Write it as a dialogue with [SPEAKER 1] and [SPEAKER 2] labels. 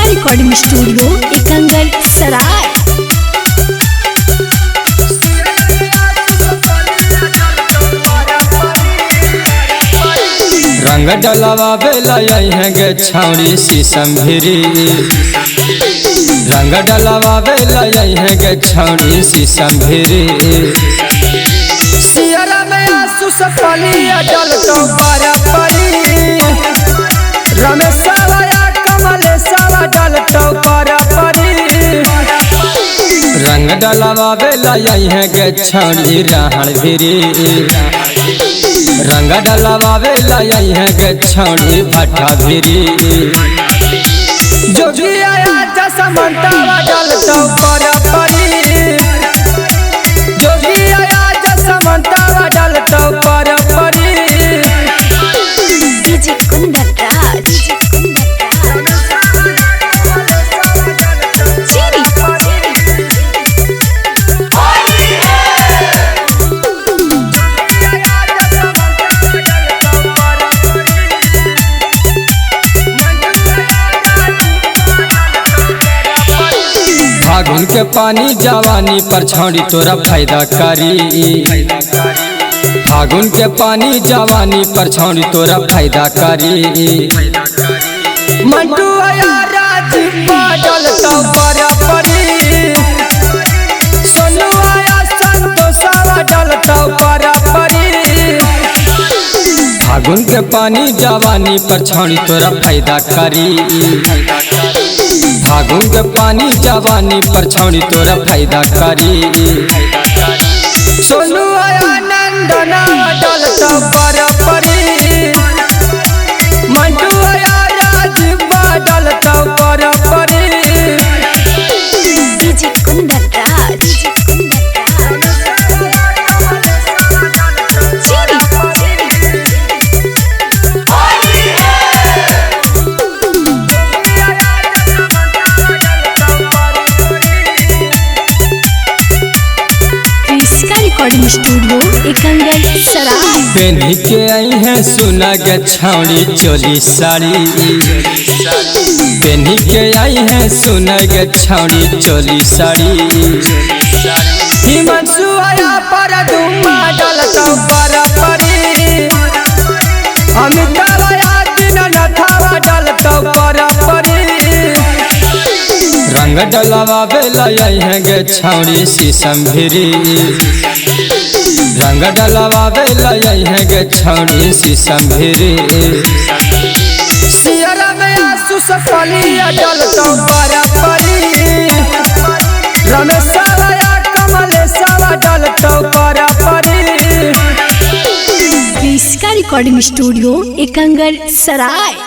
[SPEAKER 1] Recording studio एकंगल सराय।
[SPEAKER 2] रंग डलवा बेला है गे छाउड़ी शीशम भिरी। रंग डलवा बेला है गे छाउड़ी शीशम भिरी। सियरा में आंसू से पली अडल तो पारा परी। रमेशवा या कमलेशवा डल तो पारा परी। रंग डलवा बेला है गे छाउड़ी राहड़ भिरी। रंग डलवा बेला है गे छौड़ी भट्ठा भिरी। जोगी आया जसमंतवा डल तो पर परी। जोगी आया जसमंतवा डल तो पर परी।
[SPEAKER 1] डीजे कुंदन राज।
[SPEAKER 2] फागुन के पानी जवानी पर छौड़ी तोरा फायदा करी। फागुन के पानी जवानी पर छौड़ी तोरा फायदा करी। मंटू आया राजीव डल तो पर परी। सोनू आया संतोषवा डल तो पर परी। फागुन के पानी जवानी पर छौड़ी तोरा फायदा करी। फागुन के पानी जवानी पर छौड़ी तोरा फायदा करी। सोनू आया नंदना डल तो पर परी। मंटू आया राजीव डल तो पर परी।
[SPEAKER 1] DJ Kundan Raj. Recording studio एकंगल सराय।
[SPEAKER 2] पेन्ही के आई है सुना गे छौड़ी चोली साड़ी। पेन्ही के आई है सुना गे छौड़ी चोली साड़ी। हिमांशु आया पर दुमा डल तो पर परी। अमिताभ आया दीननाथवा डल तो पर परी। रंग डलवा बेला है गे छौड़ी शीशम भिरी। रंग डलवा बेला है गे छौड़ी शीशम भिरी। सियरा में आंसू से पली अडल तो पर परी। रमेशवा या कमलेशवा डल तो पर परी।
[SPEAKER 1] रिकॉर्डिंग स्टूडियो एकंगल सराय।